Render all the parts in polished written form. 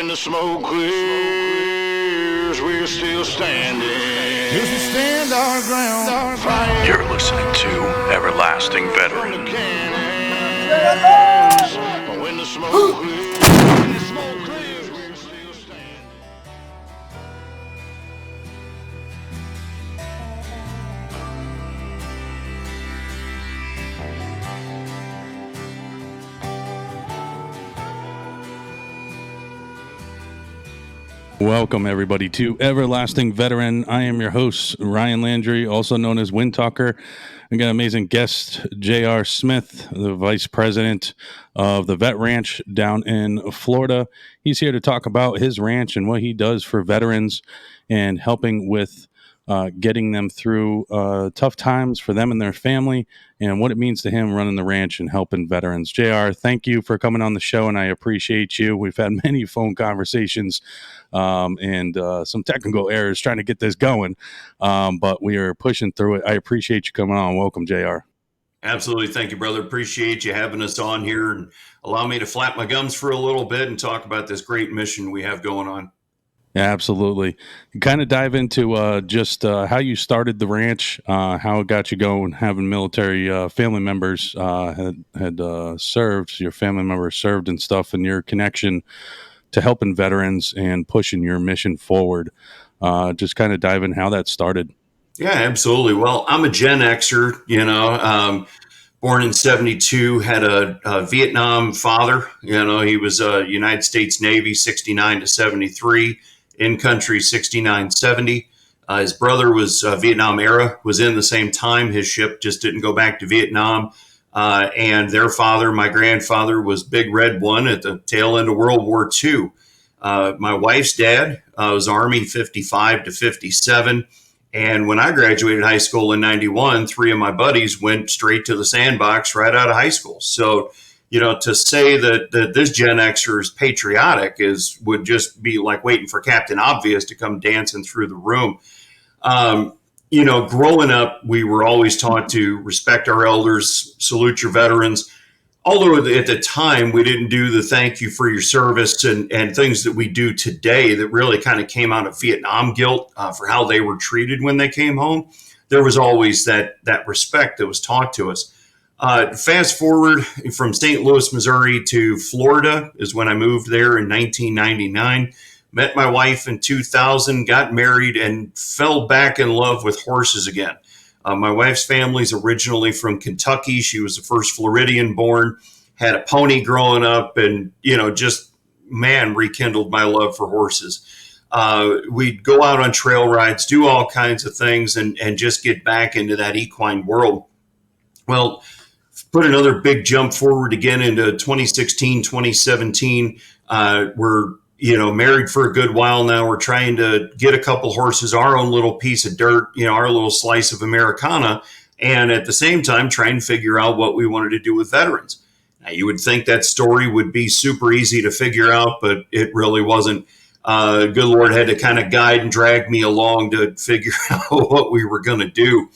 When the smoke clears, we're still standing. If we stand our ground, You're listening to Everlasting Veteran. When the smoke clears, we're still standing. Welcome, everybody, to Everlasting Veteran. I am your host, Ryan Landry, also known as Wind Talker. I got amazing guest, J.R. Smith, the Vice President of the Vet Ranch down in Florida. He's here to talk about his ranch and what he does for veterans and helping with getting them through tough times for them and their family, and what it means to him running the ranch and helping veterans. JR, thank you for coming on the show, and I appreciate you. We've had many phone conversations and some technical errors trying to get this going, but we are pushing through it. I appreciate you coming on. Welcome, JR. Absolutely. Thank you, brother. Appreciate you having us on here and allow me to flap my gums for a little bit and talk about this great mission we have going on. Yeah, absolutely. Kind of dive into just how you started the ranch, how it got you going, having military family members had served, your family members served and stuff, and your connection to helping veterans and pushing your mission forward. Just kind of dive in how that started. Yeah, absolutely. Well, I'm a Gen Xer, born in 72, had a Vietnam father. He was United States Navy, 69 to 73. In country 69-70. His brother was Vietnam era, was in the same time. His ship just didn't go back to Vietnam. And their father, my grandfather, was Big Red One at the tail end of World War II. My wife's dad was Army 55 to 57. And when I graduated high school in 91, three of my buddies went straight to the sandbox right out of high school. So to say that this Gen Xer is patriotic would just be like waiting for Captain Obvious to come dancing through the room. Growing up, we were always taught to respect our elders, salute your veterans. Although at the time, we didn't do the thank you for your service and things that we do today that really kind of came out of Vietnam guilt for how they were treated when they came home. There was always that respect that was taught to us. Fast forward from St. Louis, Missouri to Florida is when I moved there in 1999. Met my wife in 2000, got married, and fell back in love with horses again. My wife's family's originally from Kentucky. She was the first Floridian born, had a pony growing up, and, rekindled my love for horses. We'd go out on trail rides, do all kinds of things, and just get back into that equine world. Well, put another big jump forward again into 2016, 2017. We're, married for a good while now. We're trying to get a couple horses, our own little piece of dirt, our little slice of Americana, and at the same time trying to figure out what we wanted to do with veterans. Now, you would think that story would be super easy to figure out, but it really wasn't. Good Lord had to kind of guide and drag me along to figure out what we were going to do.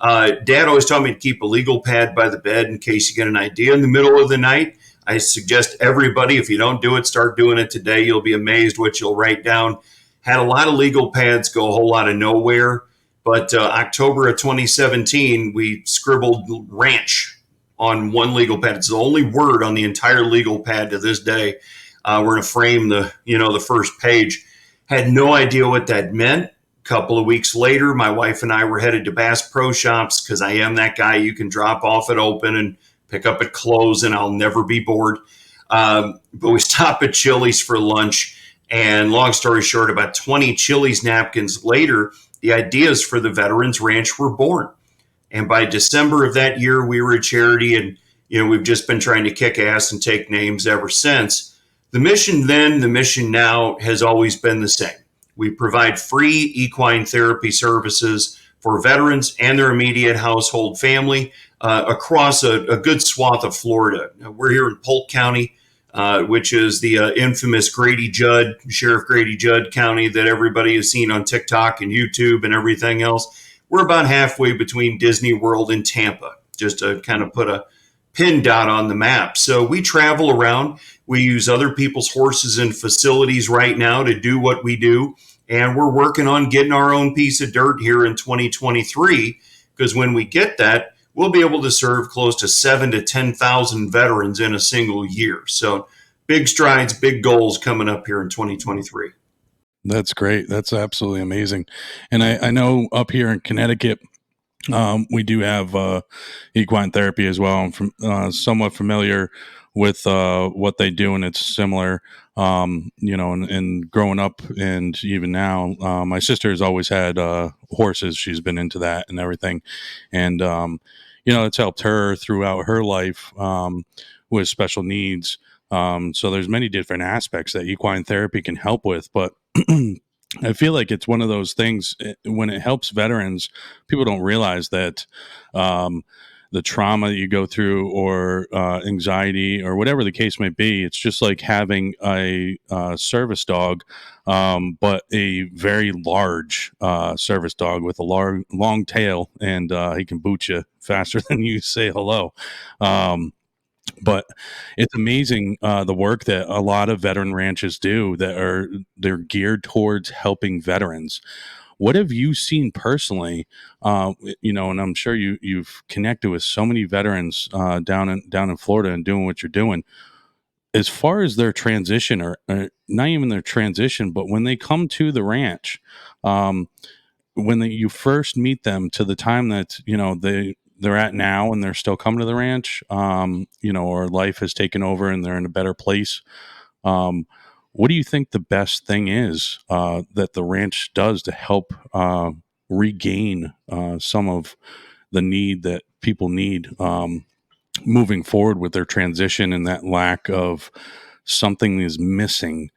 Dad always taught me to keep a legal pad by the bed in case you get an idea in the middle of the night. I suggest everybody, if you don't do it, start doing it today. You'll be amazed what you'll write down. Had a lot of legal pads go a whole lot of nowhere. But October of 2017, we scribbled ranch on one legal pad. It's the only word on the entire legal pad to this day. We're going to frame the first page. Had no idea what that meant. Couple of weeks later, my wife and I were headed to Bass Pro Shops because I am that guy you can drop off at open and pick up at close and I'll never be bored. But we stopped at Chili's for lunch, and long story short, about 20 Chili's napkins later, the ideas for the Veterans Ranch were born. And by December of that year, we were a charity, and we've just been trying to kick ass and take names ever since. The mission then, the mission now has always been the same. We provide free equine therapy services for veterans and their immediate household family across a good swath of Florida. We're here in Polk County, which is the infamous Sheriff Grady Judd County that everybody has seen on TikTok and YouTube and everything else. We're about halfway between Disney World and Tampa, just to kind of put a pin dot on the map. So we travel around. We use other people's horses and facilities right now to do what we do. And we're working on getting our own piece of dirt here in 2023, because when we get that, we'll be able to serve close to 7,000 to 10,000 veterans in a single year. So big strides, big goals coming up here in 2023. That's great. That's absolutely amazing. And I know up here in Connecticut, we do have equine therapy as well. I'm somewhat familiar with what they do, and it's similar. And growing up, and even now, my sister has always had horses. She's been into that and everything, and it's helped her throughout her life with special needs. So there's many different aspects that equine therapy can help with, but I feel like it's one of those things when it helps veterans, people don't realize that the trauma that you go through, or anxiety, or whatever the case may be, it's just like having a service dog, but a very large service dog with a long tail, and he can boot you faster than you say hello. But it's amazing the work that a lot of veteran ranches do they're geared towards helping veterans. What have you seen personally? And I'm sure you've connected with so many veterans down in Florida and doing what you're doing. As far as their transition, or not even their transition, but when they come to the ranch, when you first meet them to the time that they're at now, and they're still coming to the ranch, or life has taken over and they're in a better place. What do you think the best thing is that the ranch does to help regain some of the need that people need moving forward with their transition, and that lack of something is missing?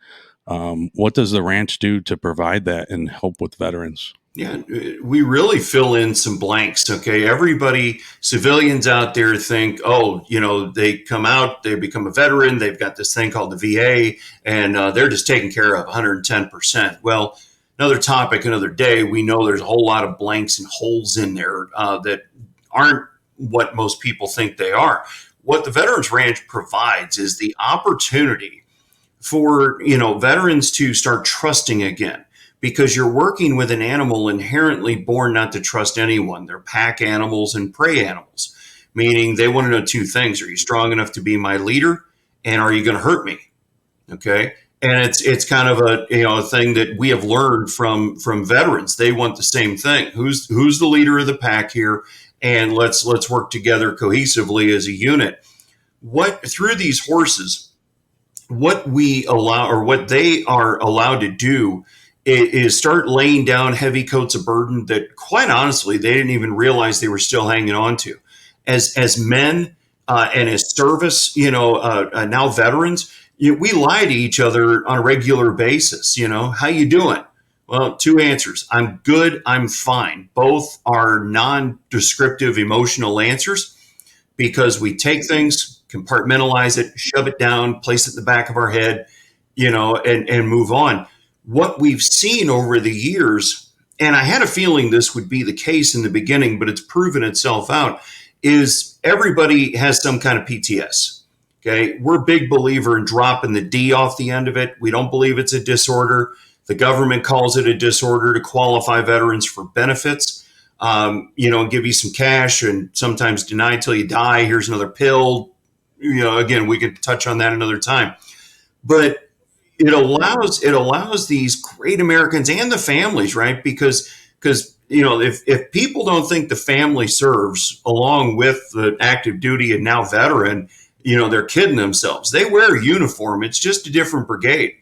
What does the ranch do to provide that and help with veterans? Yeah, we really fill in some blanks. Okay. Everybody, civilians out there think, they come out, they become a veteran, they've got this thing called the VA, and they're just taken care of 110%. Well, another topic, another day. We know there's a whole lot of blanks and holes in there that aren't what most people think they are. What the Veterans Ranch provides is the opportunity for, veterans to start trusting again, because you're working with an animal inherently born not to trust anyone. They're pack animals and prey animals, meaning they want to know two things. Are you strong enough to be my leader? And are you going to hurt me? Okay. And it's kind of a thing that we have learned from veterans. They want the same thing. Who's the leader of the pack here? And let's work together cohesively as a unit. Through these horses, what we allow, or what they are allowed to do, is start laying down heavy coats of burden that, quite honestly, they didn't even realize they were still hanging on to. As men and as service, now veterans, we lie to each other on a regular basis. How you doing? Well, two answers. I'm good. I'm fine. Both are non-descriptive emotional answers, because we take things, compartmentalize it, shove it down, place it in the back of our head, and move on. What we've seen over the years, and I had a feeling this would be the case in the beginning, but it's proven itself out, is everybody has some kind of PTS. Okay. We're a big believer in dropping the D off the end of it. We don't believe it's a disorder. The government calls it a disorder to qualify veterans for benefits, give you some cash, and sometimes deny till you die. Here's another pill. Again, we could touch on that another time, but it allows these great Americans and the families, right? Because if people don't think the family serves along with the active duty and now veteran, they're kidding themselves. They wear a uniform. It's just a different brigade.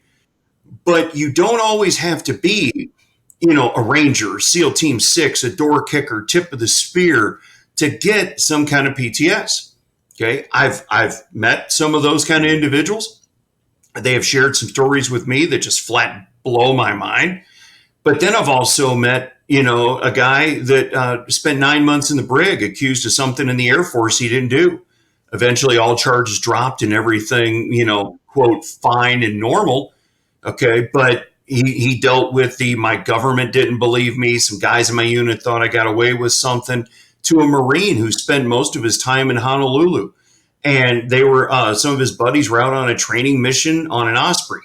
But you don't always have to be, a Ranger, SEAL Team 6, a door kicker, tip of the spear to get some kind of PTS. Okay. I've met some of those kind of individuals. They have shared some stories with me that just flat blow my mind. But then I've also met, a guy that spent 9 months in the brig, accused of something in the Air Force he didn't do. Eventually, all charges dropped and everything, quote, fine and normal. Okay. But he dealt with my government didn't believe me. Some guys in my unit thought I got away with something, to a Marine who spent most of his time in Honolulu. And they were some of his buddies were out on a training mission on an osprey.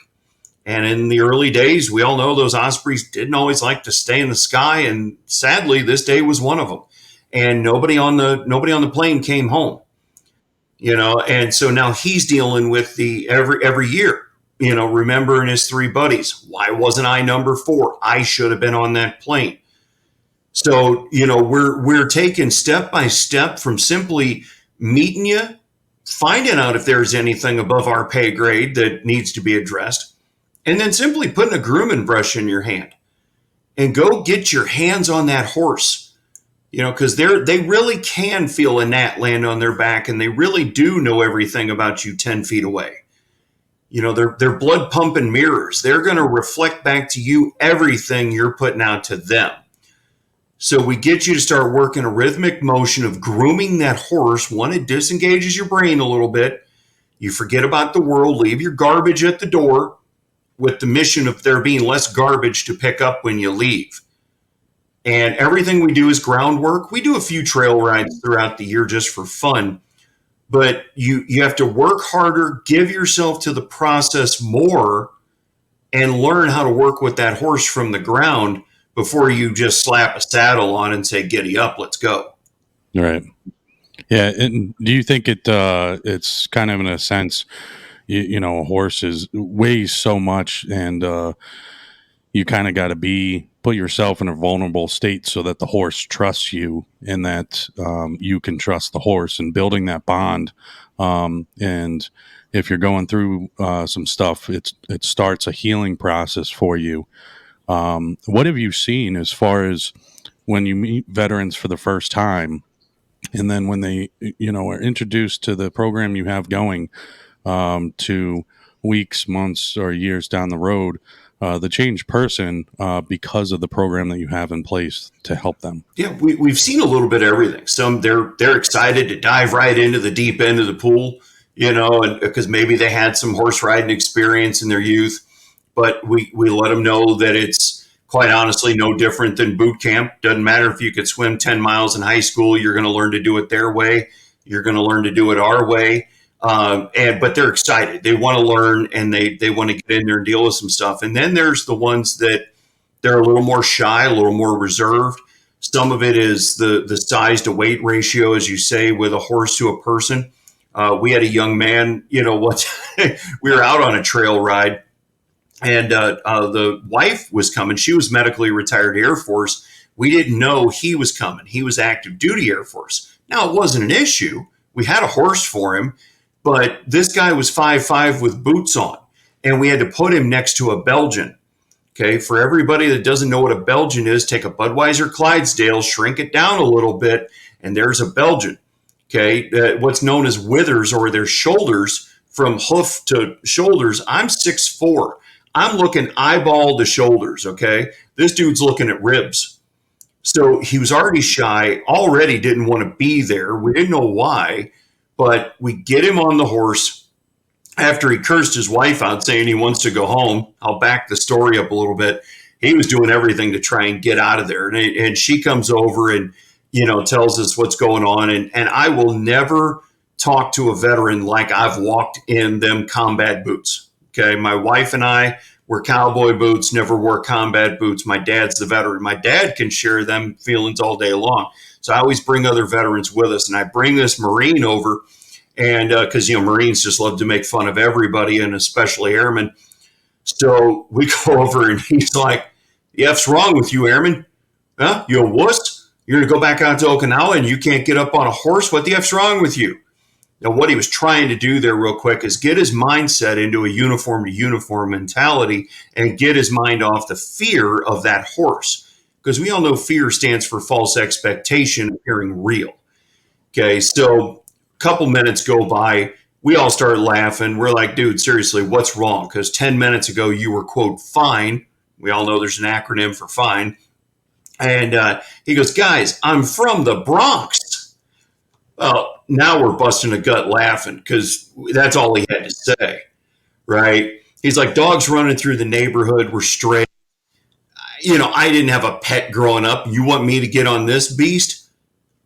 And in the early days, we all know those ospreys didn't always like to stay in the sky. And sadly, this day was one of them. And nobody on the plane came home, And so now he's dealing with the every year, remembering his three buddies. Why wasn't I number 4? I should have been on that plane. So, we're taking step by step from simply meeting you, finding out if there's anything above our pay grade that needs to be addressed, and then simply putting a grooming brush in your hand and go get your hands on that horse, because they really can feel a gnat land on their back, and they really do know everything about you 10 feet away. They're blood pumping mirrors. They're going to reflect back to you everything you're putting out to them. So we get you to start working a rhythmic motion of grooming that horse. One, it disengages your brain a little bit. You forget about the world, leave your garbage at the door with the mission of there being less garbage to pick up when you leave. And everything we do is groundwork. We do a few trail rides throughout the year just for fun. But you have to work harder, give yourself to the process more, and learn how to work with that horse from the ground before you just slap a saddle on and say, giddy up, let's go. Right. Yeah. And do you think it's kind of in a sense, a horse weighs so much, and you kind of got to put yourself in a vulnerable state so that the horse trusts you, and that you can trust the horse, and building that bond. And if you're going through some stuff, it starts a healing process for you. What have you seen as far as when you meet veterans for the first time, and then when they, are introduced to the program you have going, to weeks, months, or years down the road, the changed person because of the program that you have in place to help them? Yeah, we've seen a little bit of everything. Some they're excited to dive right into the deep end of the pool, and because maybe they had some horse riding experience in their youth. But we let them know that it's quite honestly no different than boot camp. Doesn't matter if you could swim 10 miles in high school, you're going to learn to do it their way. You're going to learn to do it our way. But they're excited. They want to learn, and they want to get in there and deal with some stuff. And then there's the ones that they're a little more shy, a little more reserved. Some of it is the size to weight ratio, as you say, with a horse to a person. We had a young man, we were out on a trail ride. And the wife was coming. She was medically retired Air Force. We didn't know he was coming. He was active duty Air Force. Now, it wasn't an issue. We had a horse for him, but this guy was 5'5" with boots on, and we had to put him next to a Belgian. Okay, for everybody that doesn't know what a Belgian is, take a Budweiser Clydesdale, shrink it down a little bit, and there's a Belgian. Okay, what's known as withers, or their shoulders, from hoof to shoulders. I'm 6'4". I'm looking eyeball to shoulders, okay? This dude's looking at ribs. So he was already shy, already didn't want to be there. We didn't know why, but we get him on the horse after he cursed his wife out saying he wants to go home. I'll back the story up a little bit. He was doing everything to try and get out of there. And she comes over and, tells us what's going on. And I will never talk to a veteran like I've walked in them combat boots. Okay, my wife and I were cowboy boots, never wore combat boots. My dad's the veteran. My dad can share them feelings all day long. So I always bring other veterans with us. And I bring this Marine over, and because, Marines just love to make fun of everybody, and especially airmen. So we go over, and he's like, "The F's wrong with you, airman? Huh? You a wuss? You're going to go back out to Okinawa and you can't get up on a horse? What the F's wrong with you?" Now, what he was trying to do there real quick is get his mindset into a uniform to uniform mentality and get his mind off the fear of that horse. Because we all know fear stands for false expectation appearing real. Okay, so a couple minutes go by. We all start laughing. We're like, dude, seriously, what's wrong? Because 10 minutes ago, you were, quote, fine. We all know there's an acronym for fine. And he goes, "Guys, I'm from the Bronx." Well, now we're busting a gut laughing because that's all he had to say, right? He's like, "Dogs running through the neighborhood were stray. I didn't have a pet growing up. You want me to get on this beast?"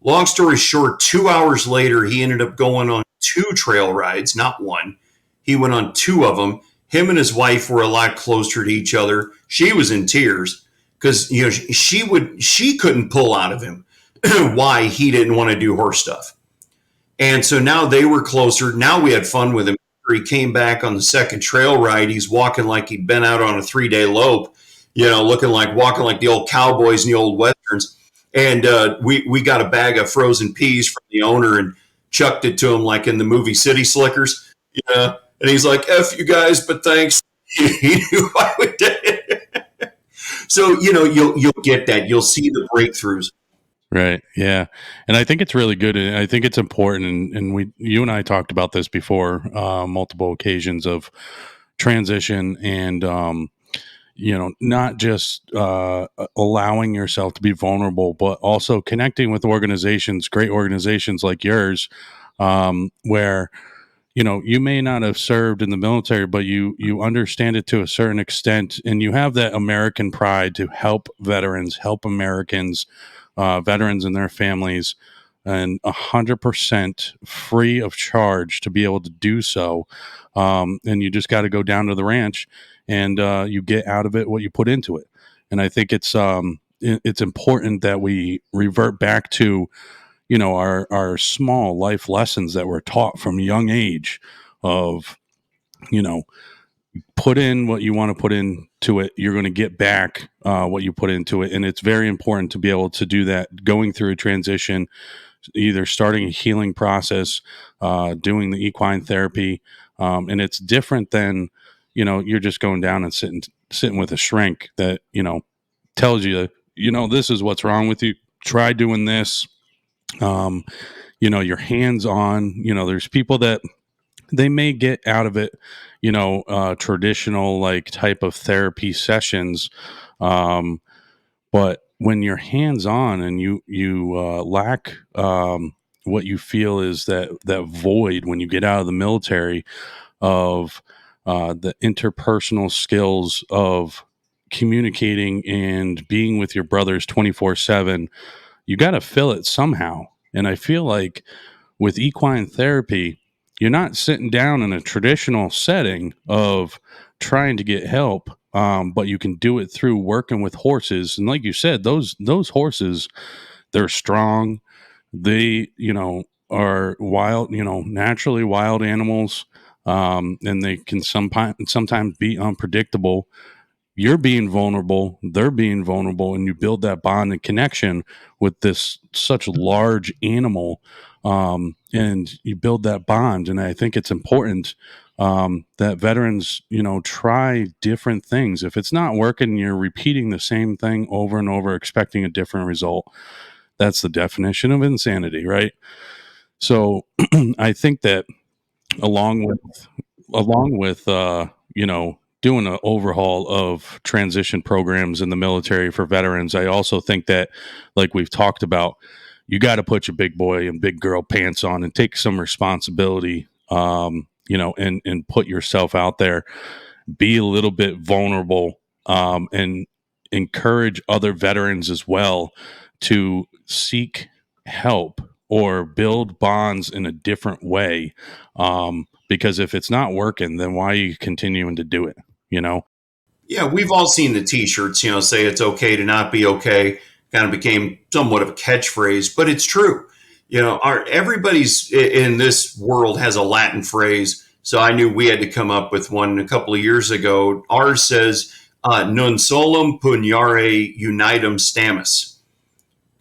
Long story short, 2 hours later, he ended up going on 2 trail rides, not one. He went on 2 of them. Him and his wife were a lot closer to each other. She was in tears because she couldn't pull out of him why he didn't want to do horse stuff. And so now they were closer. Now we had fun with him. He came back on the second trail ride. He's walking like he'd been out on a 3-day lope, walking like the old cowboys and the old westerns. And we got a bag of frozen peas from the owner and chucked it to him like in the movie City Slickers. And he's like, F you guys, but thanks. He knew I would do it. So, you'll get that. You'll see the breakthroughs. Right. Yeah. And I think it's really good. And I think it's important. And you and I talked about this before, multiple occasions of transition and, not just allowing yourself to be vulnerable, but also connecting with organizations, great organizations like yours, where, you may not have served in the military, but you understand it to a certain extent, and you have that American pride to help veterans, help Americans, veterans and their families, and 100% free of charge to be able to do so. And you just got to go down to the ranch and you get out of it what you put into it. And I think it's important that we revert back to, our small life lessons that we're taught from a young age of, put in what you want to put into it. You're going to get back what you put into it. And it's very important to be able to do that going through a transition, either starting a healing process, doing the equine therapy. And it's different than, you're just going down and sitting with a shrink that, tells you, this is what's wrong with you. Try doing this. Your hands on, there's people that they may get out of it, traditional like type of therapy sessions. But when you're hands on and you lack, what you feel is that void when you get out of the military of, the interpersonal skills of communicating and being with your brothers 24/7, you got to fill it somehow. And I feel like with equine therapy, you're not sitting down in a traditional setting of trying to get help, but you can do it through working with horses. And like you said, those horses, they're strong. They, are wild, naturally wild animals, and they can sometimes be unpredictable. You're being vulnerable, they're being vulnerable, and you build that bond and connection with this such large animal, and you build that bond. And I think it's important that veterans, try different things. If it's not working, you're repeating the same thing over and over, expecting a different result. That's the definition of insanity, right? So I think that along with doing an overhaul of transition programs in the military for veterans, I also think that, like we've talked about, you got to put your big boy and big girl pants on and take some responsibility, and put yourself out there, be a little bit vulnerable, and encourage other veterans as well to seek help or build bonds in a different way. Because if it's not working, then why are you continuing to do it? Yeah, we've all seen the T-shirts, say it's okay to not be okay. Kind of became somewhat of a catchphrase, but it's true. Everybody's in this world has a Latin phrase, so I knew we had to come up with one a couple of years ago. Ours says, "Non solum pugnare unitum stamus."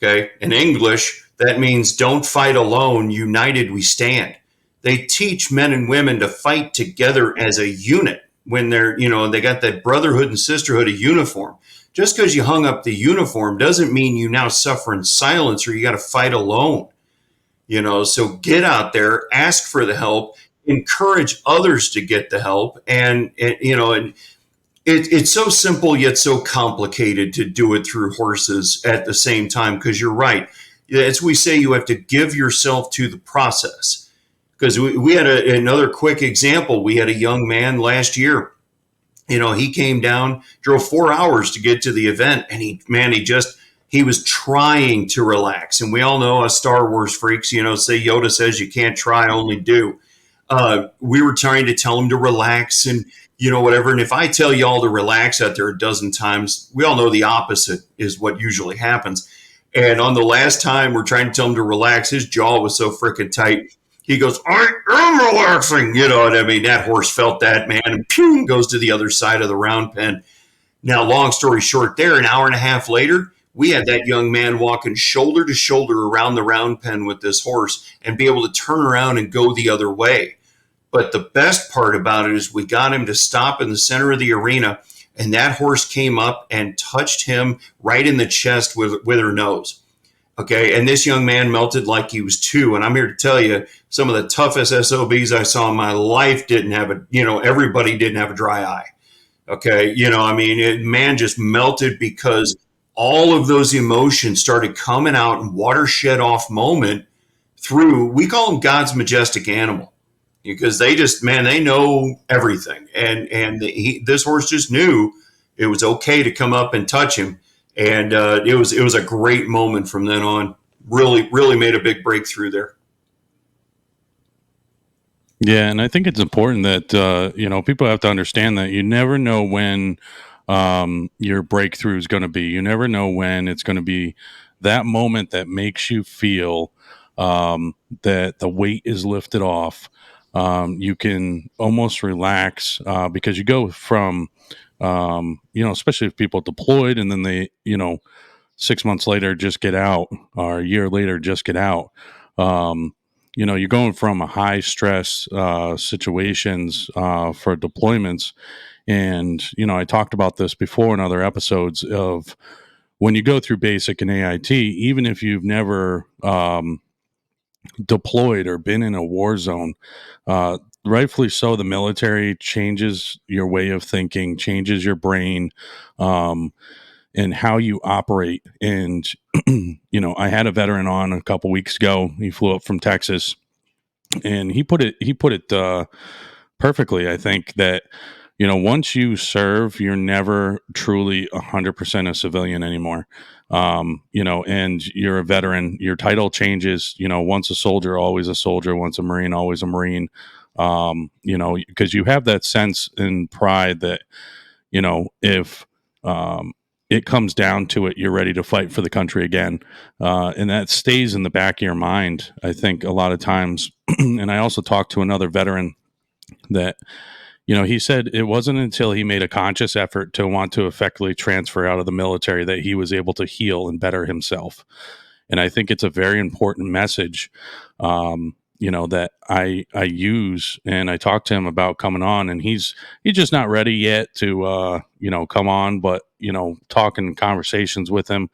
Okay, in English, that means "Don't fight alone, united we stand." They teach men and women to fight together as a unit. When they're, they got that brotherhood and sisterhood of uniform. Just because you hung up the uniform doesn't mean you now suffer in silence or you got to fight alone. So get out there, ask for the help, encourage others to get the help. And it's so simple yet so complicated to do it through horses at the same time, because you're right. As we say, you have to give yourself to the process. Because we had another quick example. We had a young man last year. He came down, drove 4 hours to get to the event, and he he was trying to relax. And we all know us Star Wars freaks, you know, say Yoda says you can't try, only do. We were trying to tell him to relax and, you know, whatever. And if I tell y'all to relax out there a dozen times, we all know the opposite is what usually happens. And on the last time we're trying to tell him to relax, his jaw was so freaking tight. He goes, I am relaxing. You know what I mean? That horse felt that, man, and pew, goes to the other side of the round pen. Now, long story short, there, an hour and a half later, we had that young man walking shoulder to shoulder around the round pen with this horse and be able to turn around and go the other way. But the best part about it is we got him to stop in the center of the arena, and that horse came up and touched him right in the chest with her nose. Okay, and this young man melted like he was two. And I'm here to tell you, some of the toughest SOBs I saw in my life didn't have everybody didn't have a dry eye. Okay, I mean, man just melted because all of those emotions started coming out in watershed off moment through, we call him God's majestic animal, because they just, man, they know everything. And this horse just knew it was okay to come up and touch him. And it was a great moment from then on. Really, really made a big breakthrough there. Yeah, and I think it's important that people have to understand that you never know when your breakthrough is going to be. You never know when it's going to be that moment that makes you feel that the weight is lifted off. You can almost relax because you go from, especially if people deployed and then they, 6 months later just get out, or a year later just get out. You're going from a high stress situations for deployments. And, I talked about this before in other episodes of when you go through basic and AIT, even if you've never deployed or been in a war zone, rightfully so, the military changes your way of thinking, changes your brain, and how you operate. And, I had a veteran on a couple weeks ago. He flew up from Texas, and he put it perfectly. I think that, once you serve, you're never truly 100% a civilian anymore. And you're a veteran, your title changes, once a soldier, always a soldier, once a Marine, always a Marine. Because you have that sense and pride that, if, it comes down to it, you're ready to fight for the country again. And that stays in the back of your mind, I think, a lot of times. And I also talked to another veteran that, he said it wasn't until he made a conscious effort to want to effectively transfer out of the military that he was able to heal and better himself. And I think it's a very important message, that I use. And I talked to him about coming on, and he's just not ready yet to, come on, but, talking conversations with him,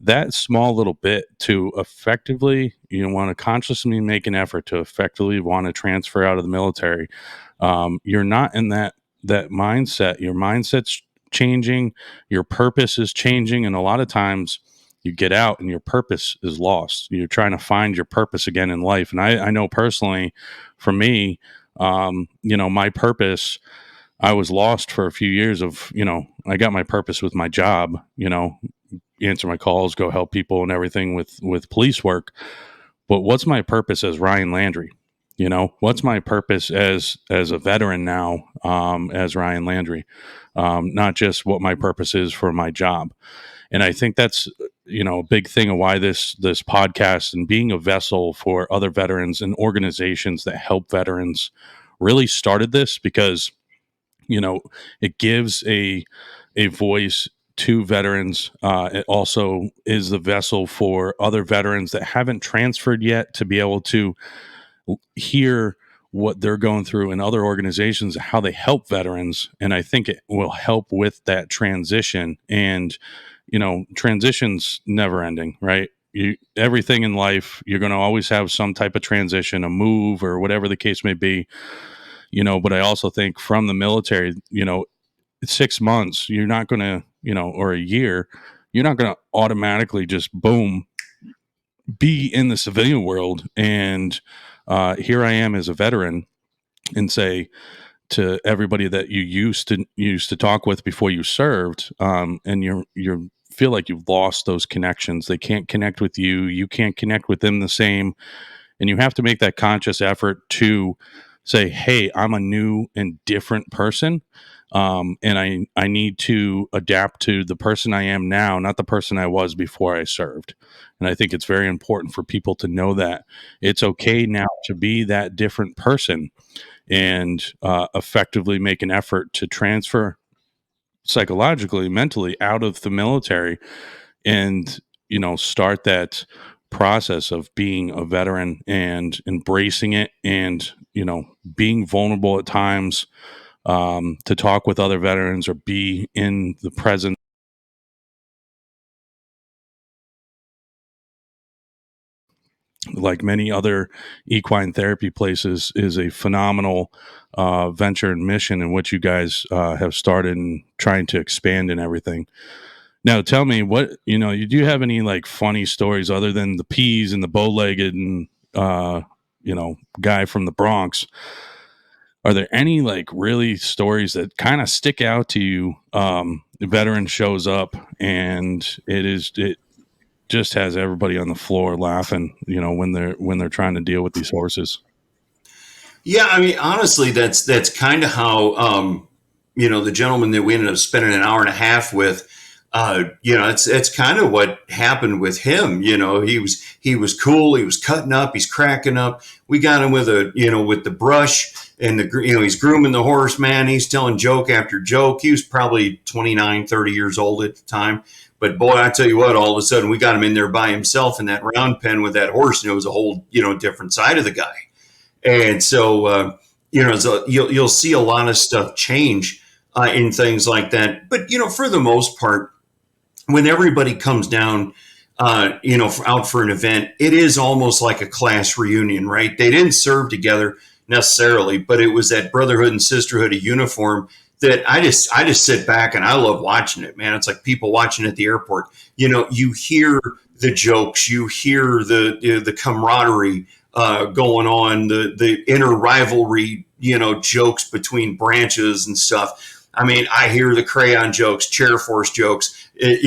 that small little bit to effectively, want to consciously make an effort to effectively want to transfer out of the military. You're not in that mindset. Your mindset's changing, your purpose is changing. And a lot of times you get out and your purpose is lost. You're trying to find your purpose again in life. And I know personally for me, my purpose, I was lost for a few years of, I got my purpose with my job, answer my calls, go help people and everything with police work. But what's my purpose as Ryan Landry? What's my purpose as a veteran now, as Ryan Landry? Not just what my purpose is for my job. And I think that's, a big thing of why this podcast and being a vessel for other veterans and organizations that help veterans really started this, because, it gives a voice to veterans. It also is the vessel for other veterans that haven't transferred yet to be able to hear what they're going through in other organizations, how they help veterans. And I think it will help with that transition. And, transition's never ending, right? Everything in life, you're going to always have some type of transition, a move or whatever the case may be, but I also think from the military, 6 months, you're not going to, or a year, you're not going to automatically just boom, be in the civilian world. And here I am as a veteran, and say to everybody that you used to talk with before you served, and you're feel like you've lost those connections. They can't connect with you. You can't connect with them the same. And you have to make that conscious effort to say, hey, I'm a new and different person. And I need to adapt to the person I am now, not the person I was before I served. And I think it's very important for people to know that it's okay now to be that different person and effectively make an effort to transfer psychologically, mentally out of the military and, start that process of being a veteran and embracing it and, being vulnerable at times, to talk with other veterans or be in the presence. Like many other equine therapy places, is a phenomenal venture and mission in which you guys have started and trying to expand and everything. Now, tell me what, you do have any like funny stories other than the peas and the bow-legged and, guy from the Bronx? Are there any like really stories that kind of stick out to you? The veteran shows up and it just has everybody on the floor laughing, when they're trying to deal with these horses. Yeah, I mean, honestly, that's kind of how the gentleman that we ended up spending an hour and a half with. It's kind of what happened with him. He was cool. He was cutting up. He's cracking up. We got him with with the brush and he's grooming the horse, man. He's telling joke after joke. He was probably 29, 30 years old at the time. But boy, I tell you what, all of a sudden we got him in there by himself in that round pen with that horse, and it was a whole, different side of the guy. And so, so you'll see a lot of stuff change in things like that. But, for the most part, when everybody comes down, out for an event, it is almost like a class reunion, right? They didn't serve together necessarily, but it was that brotherhood and sisterhood of uniform that I just sit back and I love watching it, man. It's like people watching at the airport. You hear the jokes, you hear the camaraderie going on, the inner rivalry, jokes between branches and stuff. I mean, I hear the crayon jokes, chair force jokes, I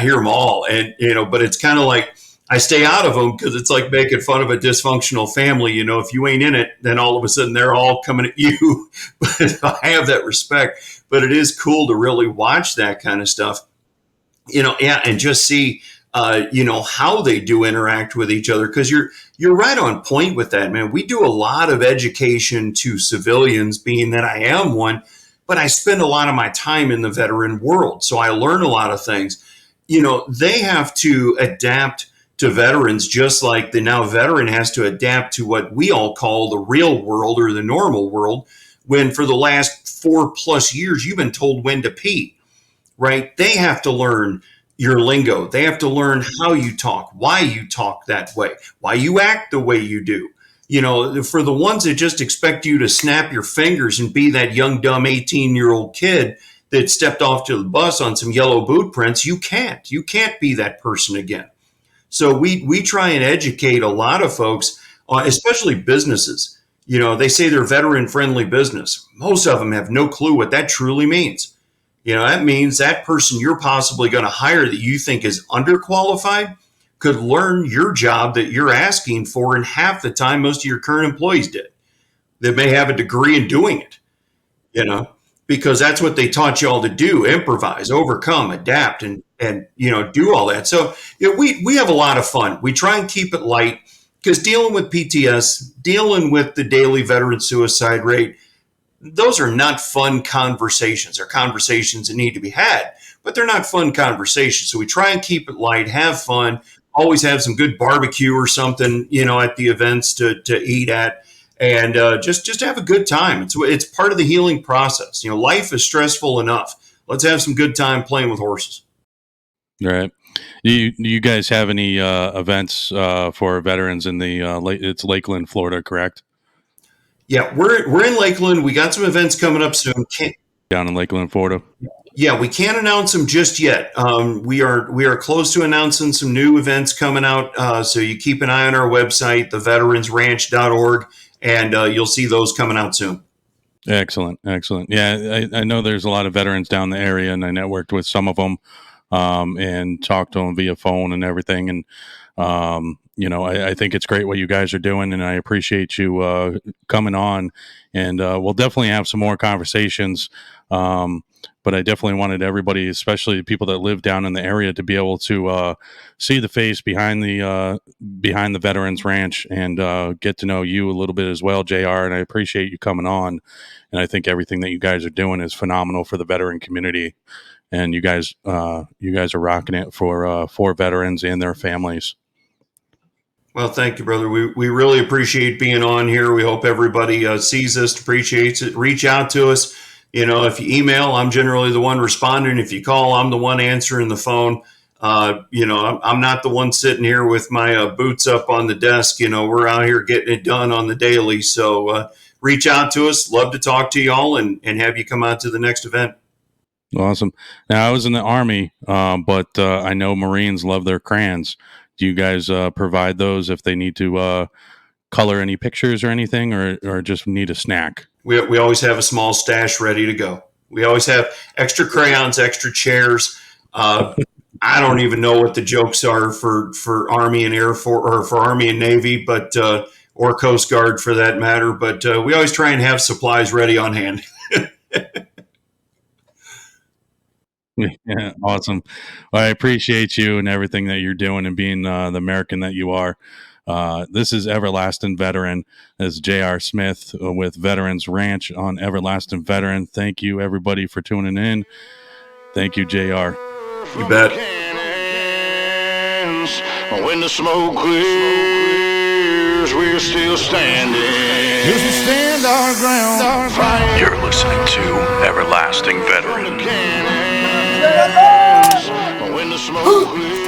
hear them all. And, but it's kind of like I stay out of them because it's like making fun of a dysfunctional family. If you ain't in it, then all of a sudden they're all coming at you. But I have that respect. But it is cool to really watch that kind of stuff, and just see, how they do interact with each other. Because you're right on point with that, man. We do a lot of education to civilians, being that I am one, but I spend a lot of my time in the veteran world. So I learn a lot of things. They have to adapt to veterans just like the now veteran has to adapt to what we all call the real world or the normal world, when for the last 4+ years you've been told when to pee, right? They have to learn your lingo. They have to learn how you talk, why you talk that way, why you act the way you do. For the ones that just expect you to snap your fingers and be that young, dumb 18-year-old kid that stepped off to the bus on some yellow boot prints, you can't be that person again. So we try and educate a lot of folks, especially businesses. They say they're veteran-friendly business. Most of them have no clue what that truly means. That means that person you're possibly going to hire that you think is underqualified could learn your job that you're asking for in half the time most of your current employees did. They may have a degree in doing it, because that's what they taught you all to do: improvise, overcome, adapt, and do all that. So we have a lot of fun. We try and keep it light because dealing with PTS, dealing with the daily veteran suicide rate, those are not fun conversations. They're conversations that need to be had, but they're not fun conversations. So we try and keep it light, have fun, always have some good barbecue or something, at the events to eat at, and just have a good time. It's part of the healing process. Life is stressful enough. Let's have some good time playing with horses. Right. Do you guys have any events for veterans in the it's Lakeland, Florida, correct? Yeah, we're in Lakeland. We got some events coming up soon. Down in Lakeland, Florida. Yeah, we can't announce them just yet. We are close to announcing some new events coming out. So you keep an eye on our website, theveteransranch.org, and you'll see those coming out soon. Excellent. Yeah, I know there's a lot of veterans down the area, and I networked with some of them and talk to them via phone and everything. And I think it's great what you guys are doing, and I appreciate you coming on. And we'll definitely have some more conversations. But I definitely wanted everybody, especially the people that live down in the area, to be able to see the face behind the Veterans Ranch and get to know you a little bit as well, JR. And I appreciate you coming on. And I think everything that you guys are doing is phenomenal for the veteran community. And you guys are rocking it for veterans and their families. Well, thank you, brother. We really appreciate being on here. We hope everybody sees us, appreciates it. Reach out to us. If you email, I'm generally the one responding. If you call, I'm the one answering the phone. I'm not the one sitting here with my boots up on the desk. We're out here getting it done on the daily. So reach out to us. Love to talk to y'all and have you come out to the next event. Awesome. Now, I was in the Army, but I know Marines love their crayons. Do you guys provide those if they need to color any pictures or anything, or just need a snack? We always have a small stash ready to go. We always have extra crayons, extra chairs. I don't even know what the jokes are for Army and Air Force, or for Army and Navy, but or Coast Guard for that matter. But we always try and have supplies ready on hand. Yeah, awesome. Well, I appreciate you and everything that you're doing and being the American that you are. This is Everlasting Veteran. This is J.R. Smith with Veterans Ranch on Everlasting Veteran. Thank you, everybody, for tuning in. Thank you, JR. You bet. When the smoke clears, we're still standing. Yes, we stand our ground. You're listening to Everlasting Veteran. When the smoke clears.